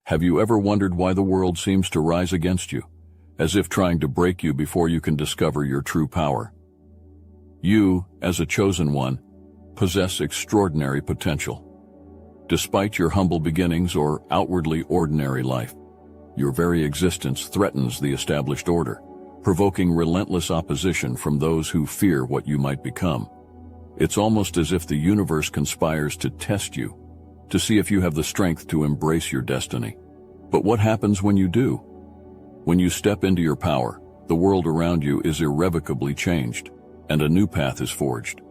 Have you ever wondered why the world seems to rise against you, as if trying to break you before you can discover your true power? You, as a chosen one, possess extraordinary potential. Despite your humble beginnings or outwardly ordinary life, your very existence threatens the established order, provoking relentless opposition from those who fear what you might become. It's almost as if the universe conspires to test you, to see if you have the strength to embrace your destiny. But what happens when you do? When you step into your power, the world around you is irrevocably changed, and a new path is forged.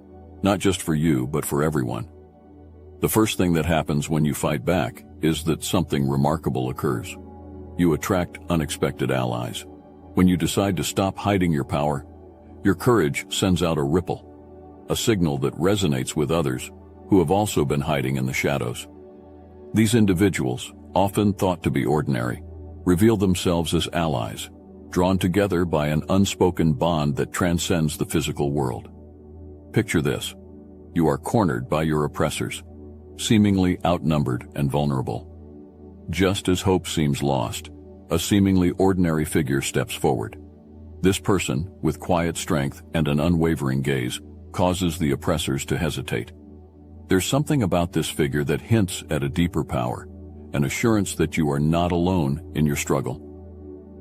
Not just for you, but for everyone. The first thing that happens when you fight back is that something remarkable occurs. You attract unexpected allies. When you decide to stop hiding your power, your courage sends out a ripple, a signal that resonates with others who have also been hiding in the shadows. These individuals, often thought to be ordinary, reveal themselves as allies, drawn together by an unspoken bond that transcends the physical world. Picture this. You are cornered by your oppressors, seemingly outnumbered and vulnerable. Just as hope seems lost, a seemingly ordinary figure steps forward. This person, with quiet strength and an unwavering gaze, causes the oppressors to hesitate. There's something about this figure that hints at a deeper power, an assurance that you are not alone in your struggle.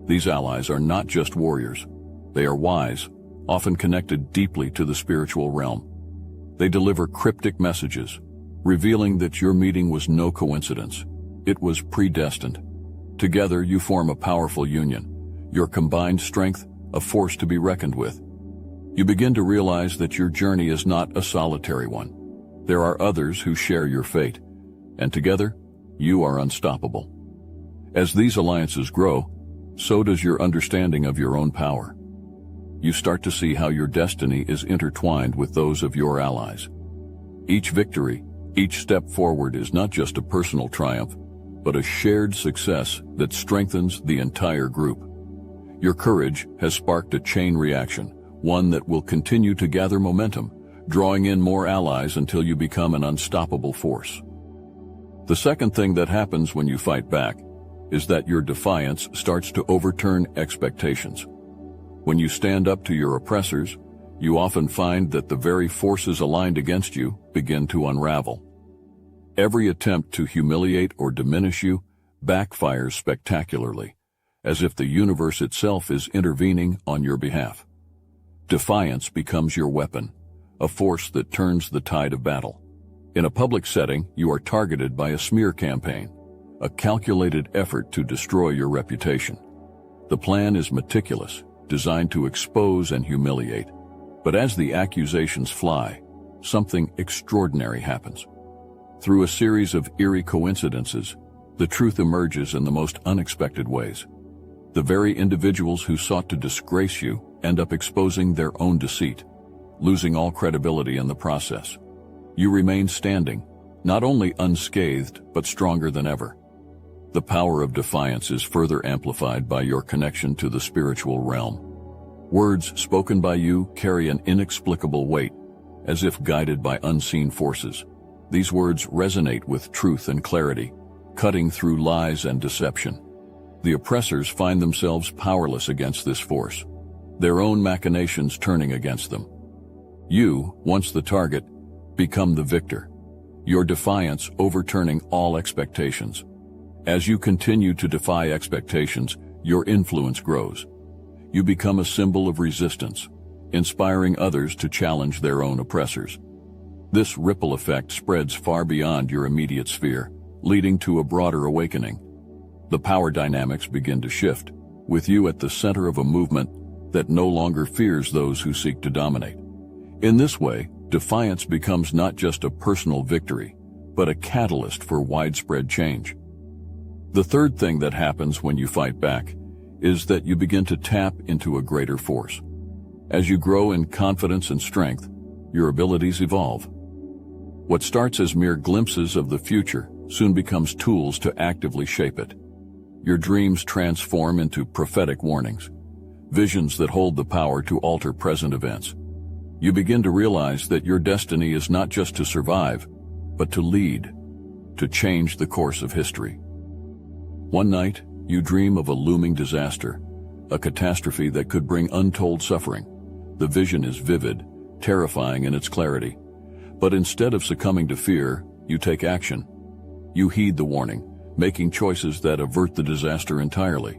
These allies are not just warriors. They are wise, often connected deeply to the spiritual realm. They deliver cryptic messages, revealing that your meeting was no coincidence. It was predestined. Together you form a powerful union, your combined strength a force to be reckoned with. You begin to realize that your journey is not a solitary one. There are others who share your fate, and together, you are unstoppable. As these alliances grow, so does your understanding of your own power. You start to see how your destiny is intertwined with those of your allies. Each victory, each step forward is not just a personal triumph, but a shared success that strengthens the entire group. Your courage has sparked a chain reaction, one that will continue to gather momentum, drawing in more allies until you become an unstoppable force. The second thing that happens when you fight back is that your defiance starts to overturn expectations. When you stand up to your oppressors, you often find that the very forces aligned against you begin to unravel. Every attempt to humiliate or diminish you backfires spectacularly, as if the universe itself is intervening on your behalf. Defiance becomes your weapon, a force that turns the tide of battle. In a public setting, you are targeted by a smear campaign, a calculated effort to destroy your reputation. The plan is meticulous, designed to expose and humiliate. But as the accusations fly, something extraordinary happens. Through a series of eerie coincidences, the truth emerges in the most unexpected ways. The very individuals who sought to disgrace you end up exposing their own deceit, losing all credibility in the process. You remain standing, not only unscathed, but stronger than ever. The power of defiance is further amplified by your connection to the spiritual realm. Words spoken by you carry an inexplicable weight, as if guided by unseen forces. These words resonate with truth and clarity, cutting through lies and deception. The oppressors find themselves powerless against this force, their own machinations turning against them. You, once the target, become the victor, your defiance overturning all expectations. As you continue to defy expectations, your influence grows. You become a symbol of resistance, inspiring others to challenge their own oppressors. This ripple effect spreads far beyond your immediate sphere, leading to a broader awakening. The power dynamics begin to shift, with you at the center of a movement that no longer fears those who seek to dominate. In this way, defiance becomes not just a personal victory, but a catalyst for widespread change. The third thing that happens when you fight back is that you begin to tap into a greater force. As you grow in confidence and strength, your abilities evolve. What starts as mere glimpses of the future soon becomes tools to actively shape it. Your dreams transform into prophetic warnings, visions that hold the power to alter present events. You begin to realize that your destiny is not just to survive, but to lead, to change the course of history. One night, you dream of a looming disaster, a catastrophe that could bring untold suffering. The vision is vivid, terrifying in its clarity. But instead of succumbing to fear, you take action. You heed the warning, making choices that avert the disaster entirely.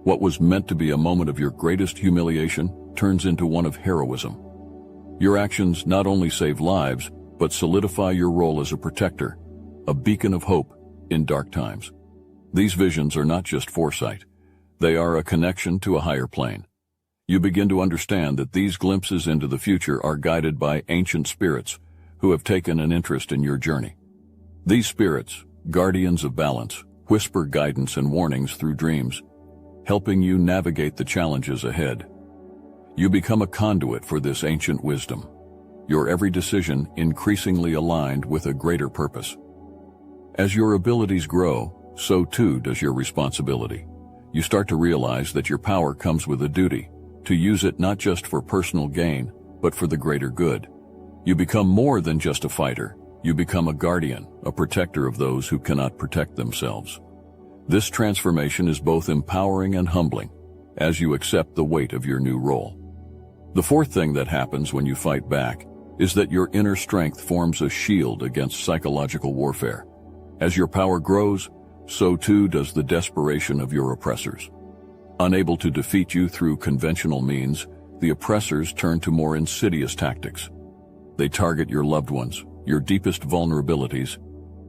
What was meant to be a moment of your greatest humiliation turns into one of heroism. Your actions not only save lives, but solidify your role as a protector, a beacon of hope in dark times. These visions are not just foresight. They are a connection to a higher plane. You begin to understand that these glimpses into the future are guided by ancient spirits who have taken an interest in your journey. These spirits, guardians of balance, whisper guidance and warnings through dreams, helping you navigate the challenges ahead. You become a conduit for this ancient wisdom, your every decision increasingly aligned with a greater purpose. As your abilities grow, so too does your responsibility. You start to realize that your power comes with a duty, to use it not just for personal gain, but for the greater good. You become more than just a fighter. You become a guardian, a protector of those who cannot protect themselves. This transformation is both empowering and humbling, as you accept the weight of your new role. The fourth thing that happens when you fight back is that your inner strength forms a shield against psychological warfare. As your power grows, so too does the desperation of your oppressors. Unable to defeat you through conventional means, the oppressors turn to more insidious tactics. They target your loved ones, your deepest vulnerabilities,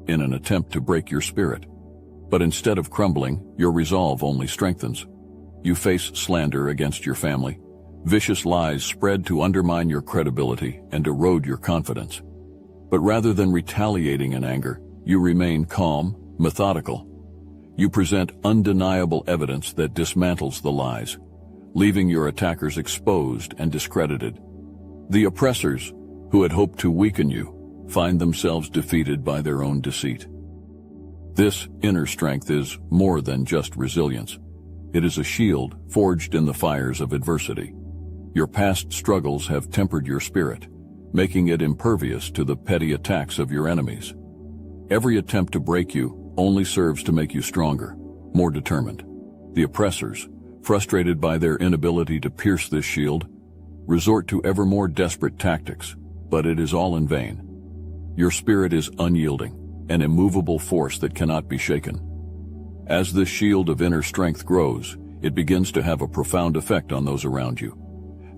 in an attempt to break your spirit. But instead of crumbling, your resolve only strengthens. You face slander against your family, vicious lies spread to undermine your credibility and erode your confidence. But rather than retaliating in anger, you remain calm, methodical. You present undeniable evidence that dismantles the lies, leaving your attackers exposed and discredited. The oppressors, who had hoped to weaken you, find themselves defeated by their own deceit. This inner strength is more than just resilience. It is a shield forged in the fires of adversity. Your past struggles have tempered your spirit, making it impervious to the petty attacks of your enemies. Every attempt to break you only serves to make you stronger, more determined. The oppressors, frustrated by their inability to pierce this shield, resort to ever more desperate tactics, but it is all in vain. Your spirit is unyielding, an immovable force that cannot be shaken. As this shield of inner strength grows, it begins to have a profound effect on those around you.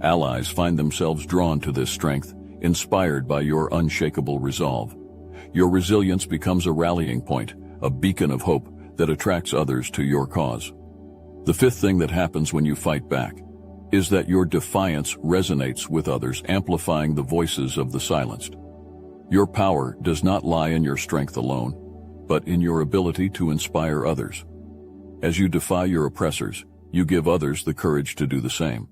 Allies find themselves drawn to this strength, inspired by your unshakable resolve. Your resilience becomes a rallying point, a beacon of hope that attracts others to your cause. The fifth thing that happens when you fight back is that your defiance resonates with others, amplifying the voices of the silenced. Your power does not lie in your strength alone, but in your ability to inspire others. As you defy your oppressors, you give others the courage to do the same.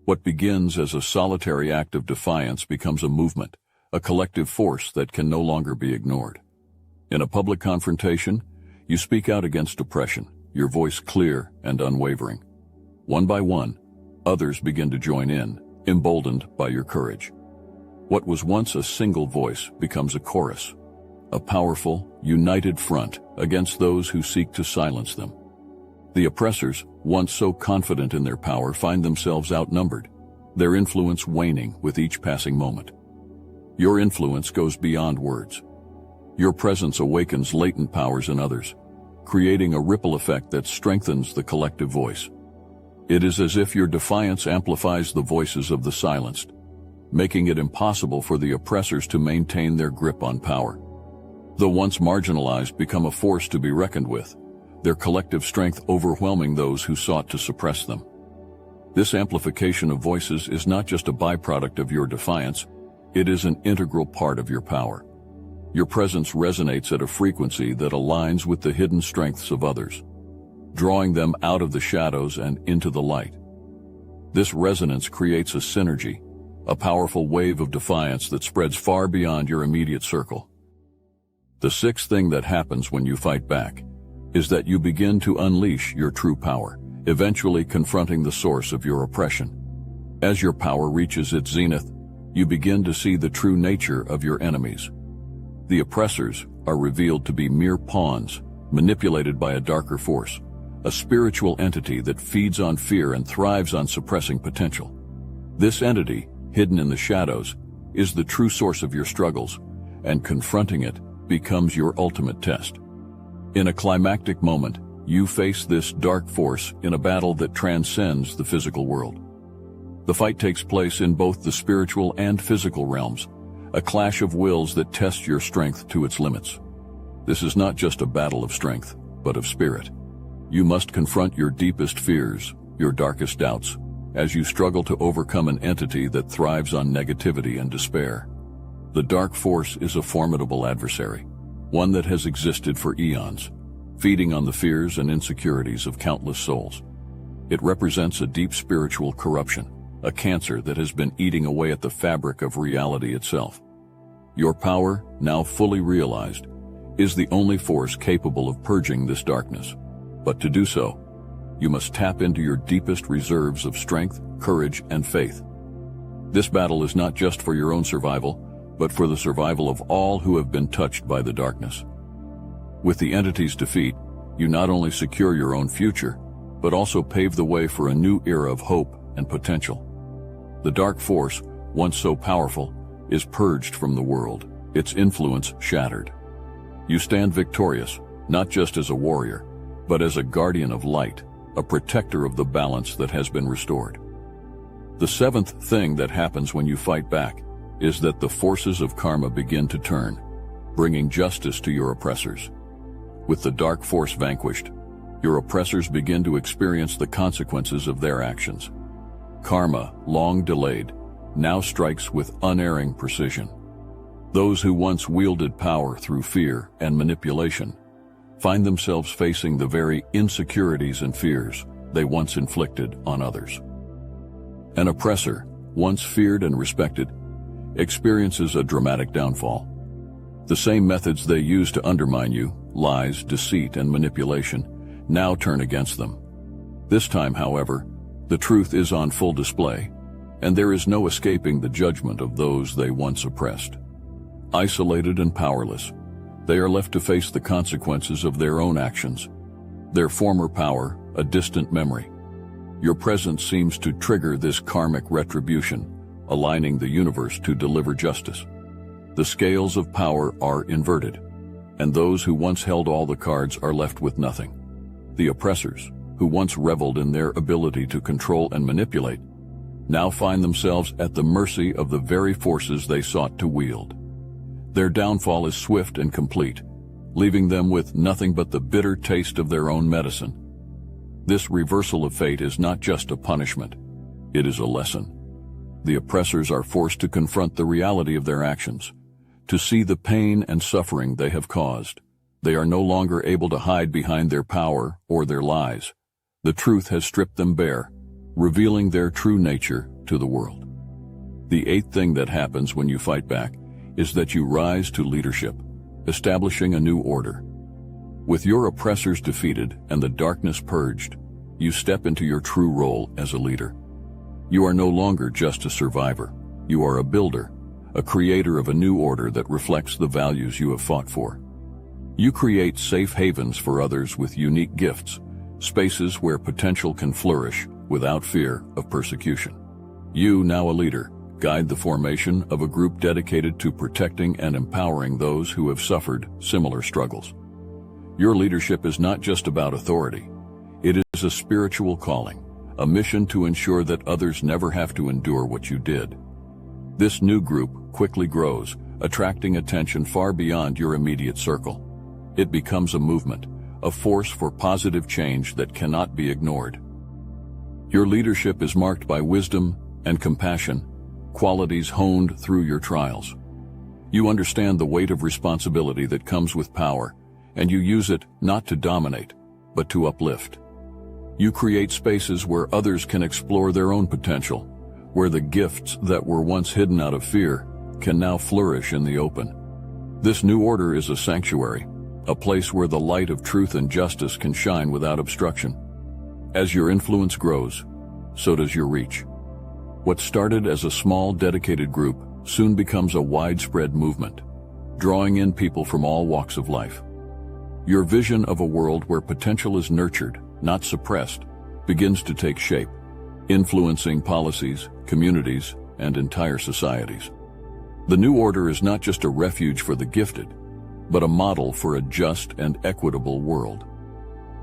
What begins as a solitary act of defiance becomes a movement, a collective force that can no longer be ignored. In a public confrontation, you speak out against oppression, your voice clear and unwavering. One by one, others begin to join in, emboldened by your courage. What was once a single voice becomes a chorus, a powerful, united front against those who seek to silence them. The oppressors, once so confident in their power, find themselves outnumbered, their influence waning with each passing moment. Your influence goes beyond words. Your presence awakens latent powers in others, creating a ripple effect that strengthens the collective voice. It is as if your defiance amplifies the voices of the silenced, making it impossible for the oppressors to maintain their grip on power. The once marginalized become a force to be reckoned with, their collective strength overwhelming those who sought to suppress them. This amplification of voices is not just a byproduct of your defiance, it is an integral part of your power. Your presence resonates at a frequency that aligns with the hidden strengths of others, drawing them out of the shadows and into the light. This resonance creates a synergy, a powerful wave of defiance that spreads far beyond your immediate circle. The sixth thing that happens when you fight back is that you begin to unleash your true power, eventually confronting the source of your oppression. As your power reaches its zenith, you begin to see the true nature of your enemies. The oppressors are revealed to be mere pawns, manipulated by a darker force, a spiritual entity that feeds on fear and thrives on suppressing potential. This entity, hidden in the shadows, is the true source of your struggles, and confronting it becomes your ultimate test. In a climactic moment, you face this dark force in a battle that transcends the physical world. The fight takes place in both the spiritual and physical realms, a clash of wills that tests your strength to its limits. This is not just a battle of strength, but of spirit. You must confront your deepest fears, your darkest doubts, as you struggle to overcome an entity that thrives on negativity and despair. The dark force is a formidable adversary, one that has existed for eons, feeding on the fears and insecurities of countless souls. It represents a deep spiritual corruption, a cancer that has been eating away at the fabric of reality itself. Your power, now fully realized, is the only force capable of purging this darkness. But to do so, you must tap into your deepest reserves of strength, courage, and faith. This battle is not just for your own survival, but for the survival of all who have been touched by the darkness. With the entity's defeat, you not only secure your own future, but also pave the way for a new era of hope and potential. The dark force, once so powerful, is purged from the world, its influence shattered. You stand victorious, not just as a warrior, but as a guardian of light, a protector of the balance that has been restored. The seventh thing that happens when you fight back is that the forces of karma begin to turn, bringing justice to your oppressors. With the dark force vanquished, your oppressors begin to experience the consequences of their actions. Karma, long delayed, now strikes with unerring precision. Those who once wielded power through fear and manipulation find themselves facing the very insecurities and fears they once inflicted on others. An oppressor, once feared and respected, experiences a dramatic downfall. The same methods they used to undermine you, lies, deceit, and manipulation, now turn against them. This time, however, the truth is on full display, and there is no escaping the judgment of those they once oppressed. Isolated and powerless, they are left to face the consequences of their own actions. Their former power, a distant memory. Your presence seems to trigger this karmic retribution, aligning the universe to deliver justice. The scales of power are inverted, and those who once held all the cards are left with nothing. The oppressors, who once reveled in their ability to control and manipulate, now find themselves at the mercy of the very forces they sought to wield. Their downfall is swift and complete, leaving them with nothing but the bitter taste of their own medicine. This reversal of fate is not just a punishment, it is a lesson. The oppressors are forced to confront the reality of their actions, to see the pain and suffering they have caused. They are no longer able to hide behind their power or their lies. The truth has stripped them bare, revealing their true nature to the world. The eighth thing that happens when you fight back is that you rise to leadership, establishing a new order. With your oppressors defeated and the darkness purged, you step into your true role as a leader. You are no longer just a survivor. You are a builder, a creator of a new order that reflects the values you have fought for. You create safe havens for others with unique gifts, spaces where potential can flourish without fear of persecution. You, now a leader, guide the formation of a group dedicated to protecting and empowering those who have suffered similar struggles. Your leadership is not just about authority. It is a spiritual calling, a mission to ensure that others never have to endure what you did. This new group quickly grows, attracting attention far beyond your immediate circle. It becomes a movement, a force for positive change that cannot be ignored. Your leadership is marked by wisdom and compassion, qualities honed through your trials. You understand the weight of responsibility that comes with power, and you use it not to dominate, but to uplift. You create spaces where others can explore their own potential, where the gifts that were once hidden out of fear can now flourish in the open. This new order is a sanctuary, a place where the light of truth and justice can shine without obstruction. As your influence grows, so does your reach. What started as a small, dedicated group soon becomes a widespread movement, drawing in people from all walks of life. Your vision of a world where potential is nurtured, not suppressed, begins to take shape, influencing policies, communities, and entire societies. The new order is not just a refuge for the gifted, but a model for a just and equitable world.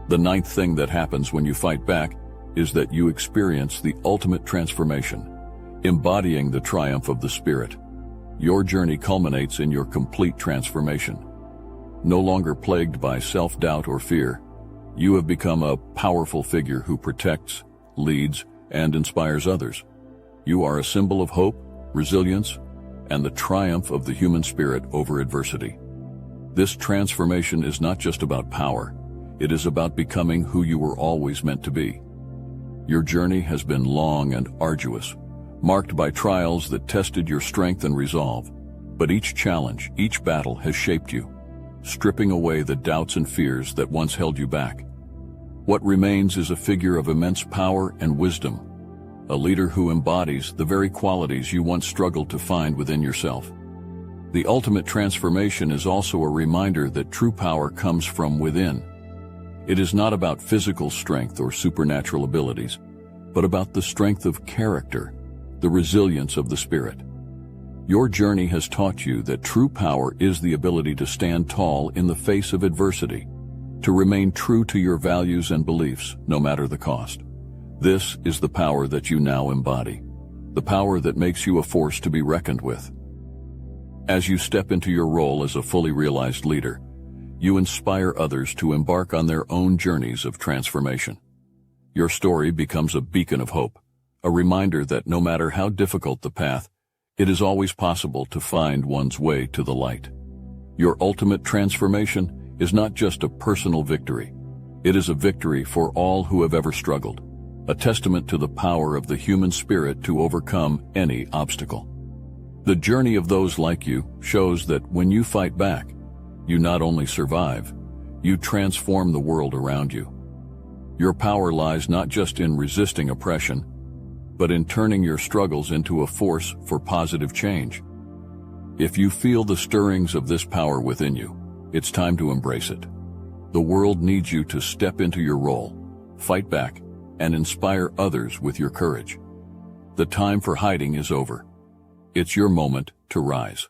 The ninth thing that happens when you fight back is that you experience the ultimate transformation, embodying the triumph of the Spirit. Your journey culminates in your complete transformation. No longer plagued by self-doubt or fear, you have become a powerful figure who protects, leads, and inspires others. You are a symbol of hope, resilience, and the triumph of the human spirit over adversity. This transformation is not just about power, it is about becoming who you were always meant to be. Your journey has been long and arduous, marked by trials that tested your strength and resolve. But each challenge, each battle has shaped you, stripping away the doubts and fears that once held you back. What remains is a figure of immense power and wisdom, a leader who embodies the very qualities you once struggled to find within yourself. The ultimate transformation is also a reminder that true power comes from within. It is not about physical strength or supernatural abilities, but about the strength of character, the resilience of the spirit. Your journey has taught you that true power is the ability to stand tall in the face of adversity, to remain true to your values and beliefs, no matter the cost. This is the power that you now embody, the power that makes you a force to be reckoned with. As you step into your role as a fully realized leader, you inspire others to embark on their own journeys of transformation. Your story becomes a beacon of hope, a reminder that no matter how difficult the path, it is always possible to find one's way to the light. Your ultimate transformation is not just a personal victory. It is a victory for all who have ever struggled, a testament to the power of the human spirit to overcome any obstacle. The journey of those like you shows that when you fight back, you not only survive, you transform the world around you. Your power lies not just in resisting oppression, but in turning your struggles into a force for positive change. If you feel the stirrings of this power within you, it's time to embrace it. The world needs you to step into your role, fight back, and inspire others with your courage. The time for hiding is over. It's your moment to rise.